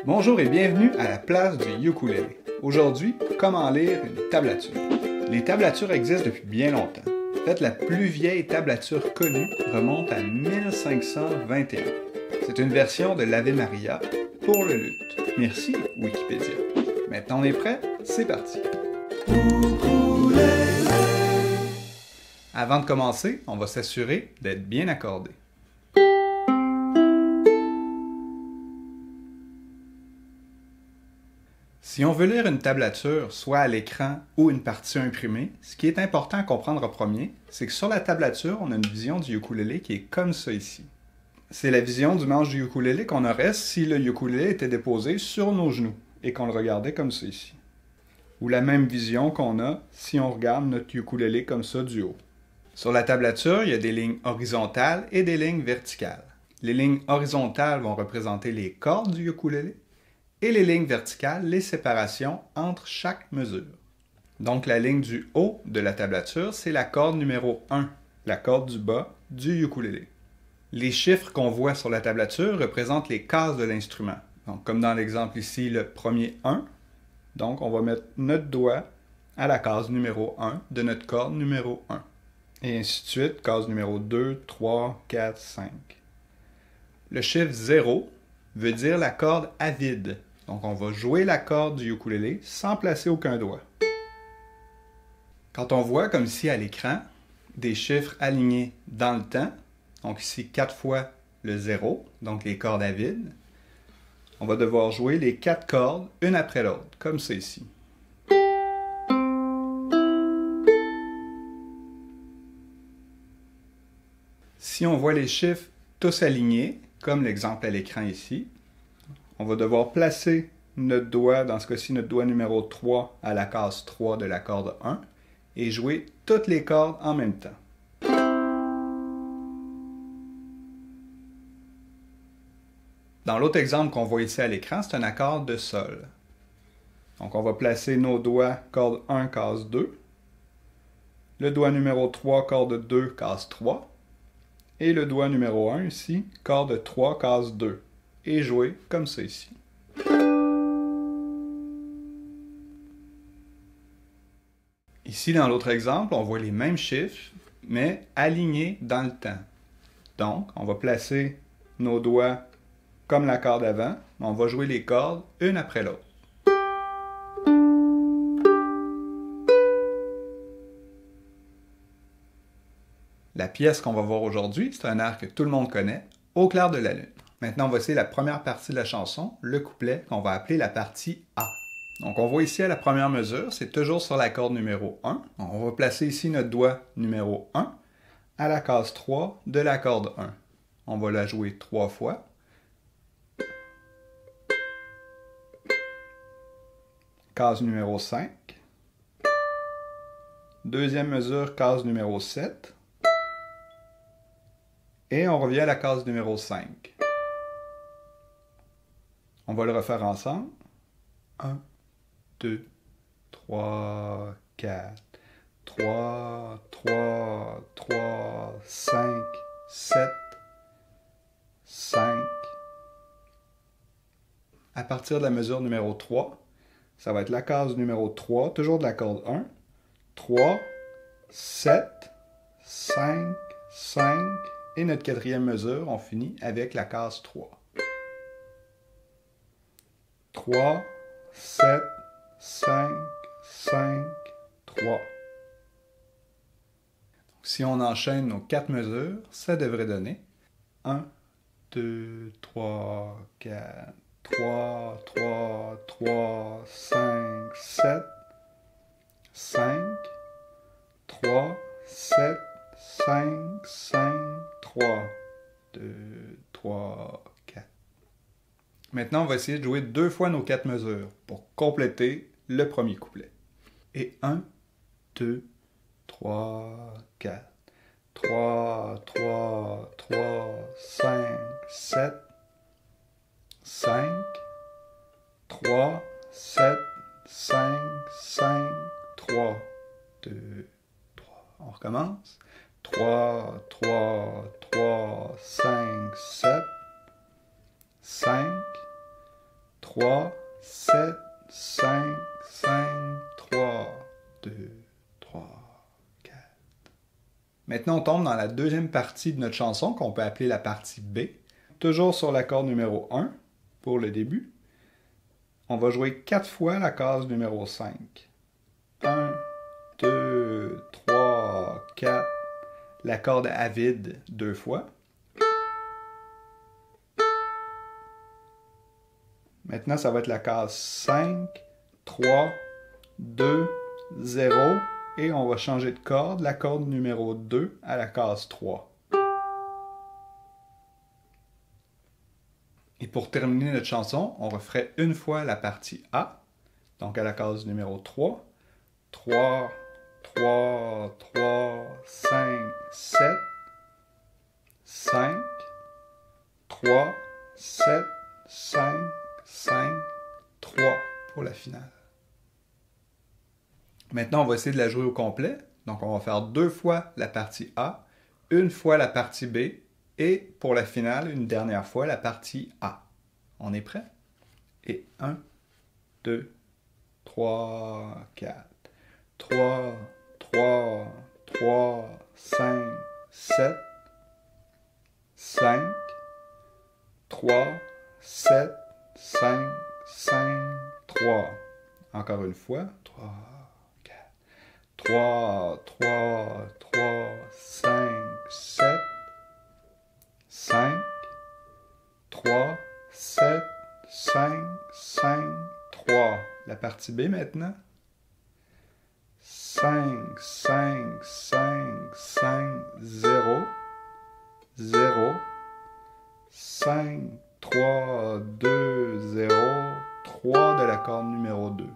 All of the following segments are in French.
Bonjour et bienvenue à la place du ukulélé. Aujourd'hui, comment lire une tablature. Les tablatures existent depuis bien longtemps. En fait, la plus vieille tablature connue remonte à 1521. C'est une version de l'Ave Maria pour le luth. Merci Wikipédia. Maintenant on est prêt? C'est parti! Avant de commencer, on va s'assurer d'être bien accordé. Si on veut lire une tablature, soit à l'écran ou une partition imprimée, ce qui est important à comprendre en premier, c'est que sur la tablature, on a une vision du ukulélé qui est comme ça ici. C'est la vision du manche du ukulélé qu'on aurait si le ukulélé était déposé sur nos genoux et qu'on le regardait comme ça ici. Ou la même vision qu'on a si on regarde notre ukulélé comme ça du haut. Sur la tablature, il y a des lignes horizontales et des lignes verticales. Les lignes horizontales vont représenter les cordes du ukulélé et les lignes verticales, les séparations entre chaque mesure. Donc la ligne du haut de la tablature, c'est la corde numéro 1, la corde du bas du ukulélé. Les chiffres qu'on voit sur la tablature représentent les cases de l'instrument. Donc comme dans l'exemple ici, le premier 1, donc on va mettre notre doigt à la case numéro 1 de notre corde numéro 1. Et ainsi de suite, case numéro 2, 3, 4, 5. Le chiffre 0 veut dire la corde à vide. Donc on va jouer la corde du ukulélé sans placer aucun doigt. Quand on voit, comme ici à l'écran, des chiffres alignés dans le temps, donc ici 4 fois le 0, donc les cordes à vide, on va devoir jouer les 4 cordes une après l'autre, comme c'est ici. Si on voit les chiffres tous alignés, comme l'exemple à l'écran ici, on va devoir placer notre doigt, dans ce cas-ci notre doigt numéro 3 à la case 3 de la corde 1 et jouer toutes les cordes en même temps. Dans l'autre exemple qu'on voit ici à l'écran, c'est un accord de sol. Donc on va placer nos doigts corde 1, case 2, le doigt numéro 3, corde 2, case 3, et le doigt numéro 1 ici, corde 3, case 2. Et jouer comme ça ici. Ici, dans l'autre exemple, on voit les mêmes chiffres, mais alignés dans le temps. Donc, on va placer nos doigts comme la corde avant, mais on va jouer les cordes une après l'autre. La pièce qu'on va voir aujourd'hui, c'est un air que tout le monde connaît, Au clair de la lune. Maintenant, on va essayer la première partie de la chanson, le couplet, qu'on va appeler la partie A. Donc, on voit ici à la première mesure, c'est toujours sur la corde numéro 1. On va placer ici notre doigt numéro 1 à la case 3 de la corde 1. On va la jouer 3 fois. Case numéro 5. Deuxième mesure, case numéro 7. Et on revient à la case numéro 5. On va le refaire ensemble. 1, 2, 3, 4, 3, 3, 3, 5, 7, 5. À partir de la mesure numéro 3, ça va être la case numéro 3, toujours de la corde 1. 3, 7, 5, 5. Et notre quatrième mesure, on finit avec la case 3. 3, 7, 5, 5, 3. Si on enchaîne nos 4 mesures, ça devrait donner 1, 2, 3, 4, 3, 3, 3, 5, 7, 5, 3, 7, 5, 5, 3, 2, 3, 4. Maintenant, on va essayer de jouer 2 fois nos 4 mesures pour compléter le premier couplet. Et 1, 2, 3, 4. 3, 3, 3, 5, 7, 5, 3, 7, 5, 5, 3, 2, 3. On recommence. 3, 3, 3, 5, 7, 5, 3, 3, 7, 5, 5, 3, 2, 3, 4. Maintenant, on tombe dans la deuxième partie de notre chanson, qu'on peut appeler la partie B. Toujours sur l'accord numéro 1, pour le début. On va jouer 4 fois la case numéro 5. 1, 2, 3, 4. La corde à vide 2 fois. Maintenant, ça va être la case 5, 3, 2, 0. Et on va changer de corde, la corde numéro 2 à la case 3. Et pour terminer notre chanson, on referait une fois la partie A, donc à la case numéro 3. 3, 3, 3, 5, 7, 5, 3, 7, 5, 5, 3 pour la finale. Maintenant, on va essayer de la jouer au complet. Donc, on va faire 2 fois la partie A, une fois la partie B, et pour la finale, une dernière fois la partie A. On est prêt? Et 1, 2, 3, 4. 3, 3, 3, 5, 7, 5, 3, 7, 5, 5, 3. Encore une fois. 3, 4. 3, 3, 3, 5, 7, 5, 3, 7, 5, 5, 3. La partie B maintenant. 5, 5, 5, 5, 0, 0, 5, 3, 2, 0, 3 de la corde numéro 2.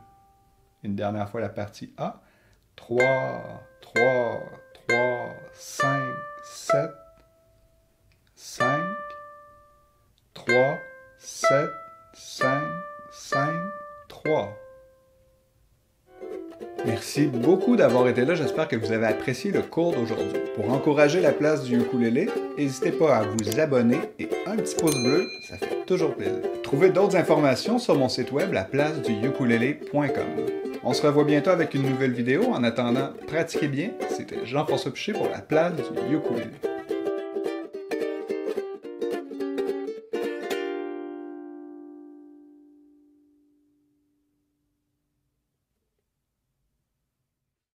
Une dernière fois la partie A. 3, 3, 3, 5, 7, 5, 3, 7, 5, 5, 3. Merci beaucoup d'avoir été là, j'espère que vous avez apprécié le cours d'aujourd'hui. Pour encourager la place du ukulélé, n'hésitez pas à vous abonner et un petit pouce bleu, ça fait toujours plaisir. Trouvez d'autres informations sur mon site web, laplaceduyukulélé.com. On se revoit bientôt avec une nouvelle vidéo. En attendant, pratiquez bien. C'était Jean-François Piché pour La Place du ukulélé.